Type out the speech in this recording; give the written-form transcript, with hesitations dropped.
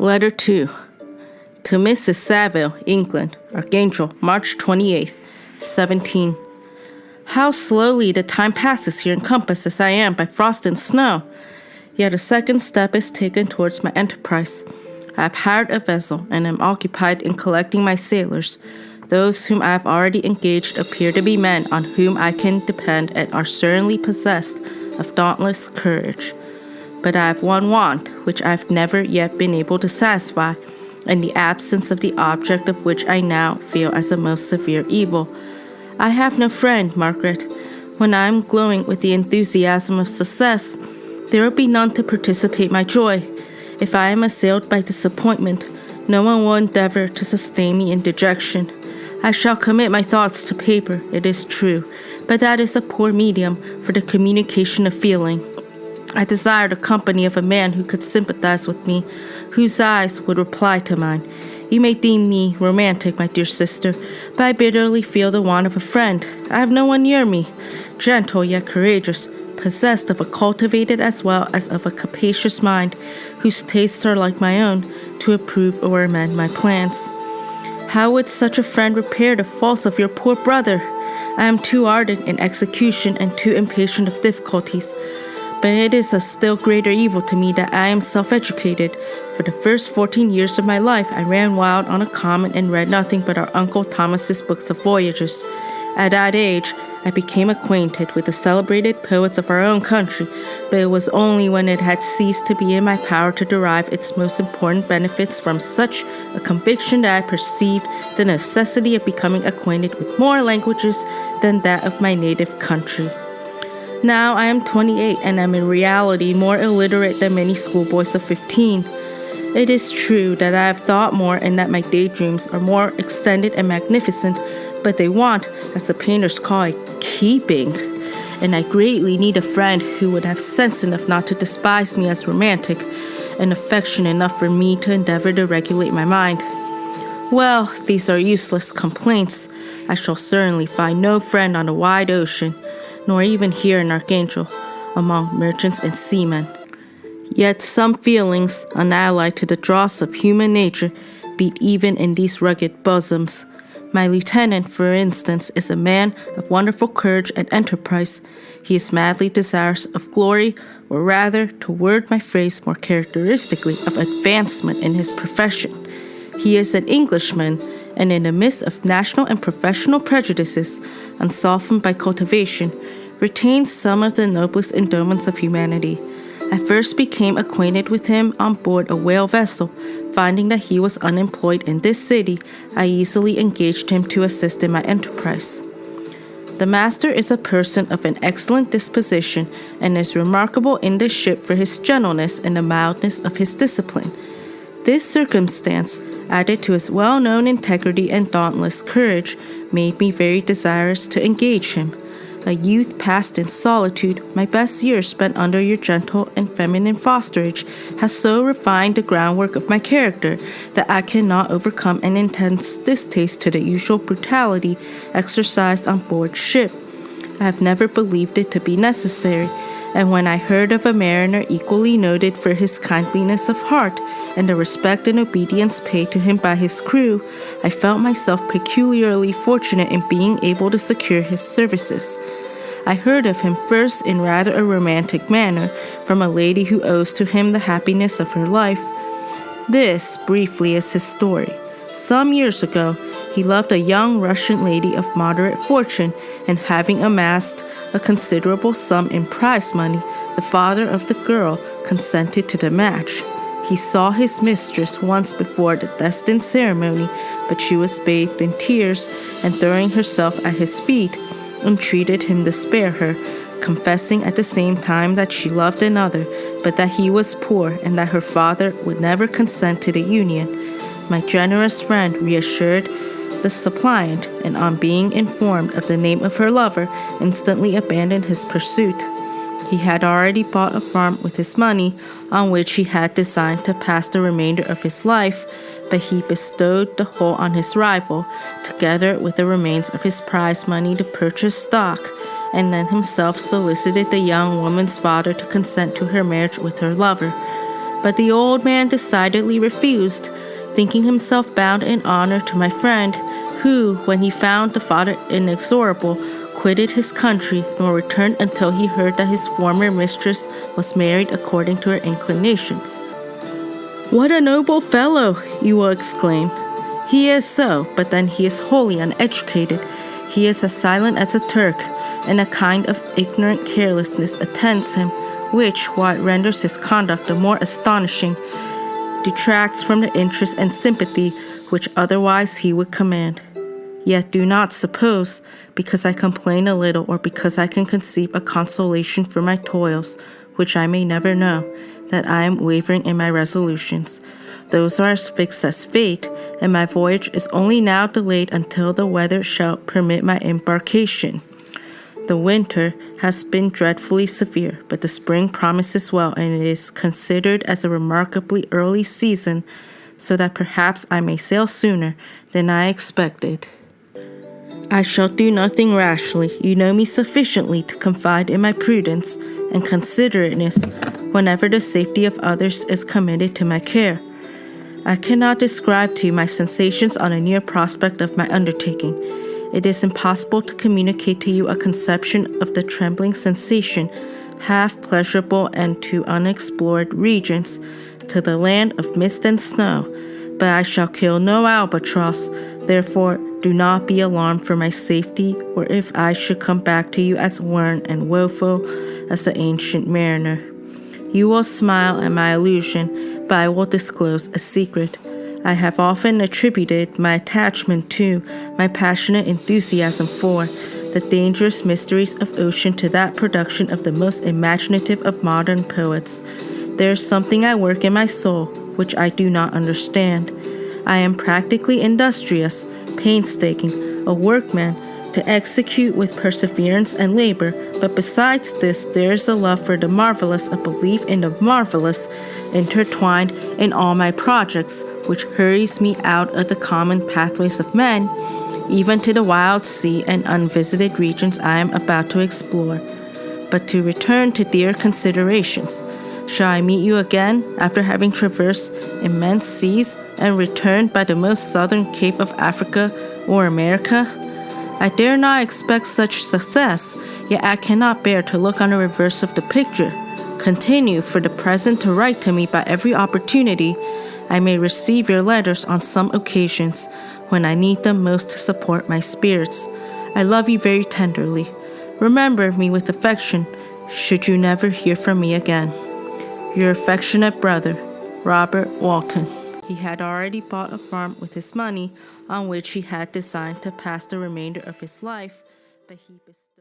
Letter 2. To Mrs. Saville, England, Archangel, March 28th, 17. How slowly the time passes here, encompassed as I am by frost and snow. Yet a second step is taken towards my enterprise. I have hired a vessel and am occupied in collecting my sailors. Those whom I have already engaged appear to be men on whom I can depend and are certainly possessed of dauntless courage. But I have one want, which I have never yet been able to satisfy, in the absence of the object of which I now feel as a most severe evil. I have no friend, Margaret. When I am glowing with the enthusiasm of success, there will be none to participate my joy. If I am assailed by disappointment, no one will endeavor to sustain me in dejection. I shall commit my thoughts to paper, it is true, but that is a poor medium for the communication of feeling. I desire the company of a man who could sympathize with me, whose eyes would reply to mine. You may deem me romantic, my dear sister, but I bitterly feel the want of a friend. I have no one near me, gentle yet courageous, possessed of a cultivated as well as of a capacious mind, whose tastes are like my own, to approve or amend my plans. How would such a friend repair the faults of your poor brother? I am too ardent in execution and too impatient of difficulties. But it is a still greater evil to me that I am self-educated. For the first 14 years of my life, I ran wild on a common and read nothing but our Uncle Thomas's books of voyages. At that age, I became acquainted with the celebrated poets of our own country, but it was only when it had ceased to be in my power to derive its most important benefits from such a conviction that I perceived the necessity of becoming acquainted with more languages than that of my native country. Now I am 28 and am in reality more illiterate than many schoolboys of 15. It is true that I have thought more and that my daydreams are more extended and magnificent, but they want, as the painters call it, keeping. And I greatly need a friend who would have sense enough not to despise me as romantic, and affection enough for me to endeavor to regulate my mind. Well, these are useless complaints. I shall certainly find no friend on the wide ocean, nor even here in Archangel, among merchants and seamen. Yet some feelings, unallied to the dross of human nature, beat even in these rugged bosoms. My lieutenant, for instance, is a man of wonderful courage and enterprise. He is madly desirous of glory, or rather, to word my phrase more characteristically, of advancement in his profession. He is an Englishman, and in the midst of national and professional prejudices, unsoftened by cultivation, retains some of the noblest endowments of humanity. I first became acquainted with him on board a whale vessel. Finding that he was unemployed in this city, I easily engaged him to assist in my enterprise. The master is a person of an excellent disposition and is remarkable in the ship for his gentleness and the mildness of his discipline. This circumstance, added to his well-known integrity and dauntless courage, made me very desirous to engage him. A youth passed in solitude, my best years spent under your gentle and feminine fosterage, has so refined the groundwork of my character that I cannot overcome an intense distaste to the usual brutality exercised on board ship. I have never believed it to be necessary, and when I heard of a mariner equally noted for his kindliness of heart and the respect and obedience paid to him by his crew, I felt myself peculiarly fortunate in being able to secure his services. I heard of him first in rather a romantic manner from a lady who owes to him the happiness of her life. This, briefly, is his story. Some years ago, he loved a young Russian lady of moderate fortune, and having amassed a considerable sum in prize money, the father of the girl consented to the match. He saw his mistress once before the destined ceremony, but she was bathed in tears, and throwing herself at his feet, entreated him to spare her, confessing at the same time that she loved another, but that he was poor and that her father would never consent to the union. My generous friend reassured the suppliant, and on being informed of the name of her lover, instantly abandoned his pursuit. He had already bought a farm with his money, on which he had designed to pass the remainder of his life, but he bestowed the whole on his rival, together with the remains of his prize money to purchase stock, and then himself solicited the young woman's father to consent to her marriage with her lover. But the old man decidedly refused, thinking himself bound in honor to my friend, who, when he found the father inexorable, quitted his country, nor returned until he heard that his former mistress was married according to her inclinations. "What a noble fellow!" you will exclaim. He is so, but then he is wholly uneducated. He is as silent as a Turk, and a kind of ignorant carelessness attends him, which, while it renders his conduct the more astonishing, detracts from the interest and sympathy which otherwise he would command. Yet do not suppose, because I complain a little, or because I can conceive a consolation for my toils, which I may never know, that I am wavering in my resolutions. Those are as fixed as fate, and my voyage is only now delayed until the weather shall permit my embarkation. The winter has been dreadfully severe, but the spring promises well, and it is considered as a remarkably early season, so that perhaps I may sail sooner than I expected. I shall do nothing rashly. You know me sufficiently to confide in my prudence and considerateness whenever the safety of others is committed to my care. I cannot describe to you my sensations on a near prospect of my undertaking. It is impossible to communicate to you a conception of the trembling sensation, half pleasurable and to unexplored regions, to the land of mist and snow. But I shall kill no albatross, therefore do not be alarmed for my safety, or if I should come back to you as worn and woeful as the ancient mariner. You will smile at my allusion, but I will disclose a secret. I have often attributed my attachment to, my passionate enthusiasm for, the dangerous mysteries of ocean to that production of the most imaginative of modern poets. There is something at work in my soul which I do not understand. I am practically industrious, painstaking, a workman, to execute with perseverance and labor, but besides this there is a love for the marvelous, a belief in the marvelous, intertwined in all my projects, which hurries me out of the common pathways of men, even to the wild sea and unvisited regions I am about to explore. But to return to dear considerations, shall I meet you again after having traversed immense seas and returned by the most southern cape of Africa or America? I dare not expect such success, yet I cannot bear to look on the reverse of the picture. Continue for the present to write to me by every opportunity. I may receive your letters on some occasions, when I need them most to support my spirits. I love you very tenderly. Remember me with affection, should you never hear from me again. Your affectionate brother, Robert Walton. He had already bought a farm with his money, on which he had designed to pass the remainder of his life, but he bestowed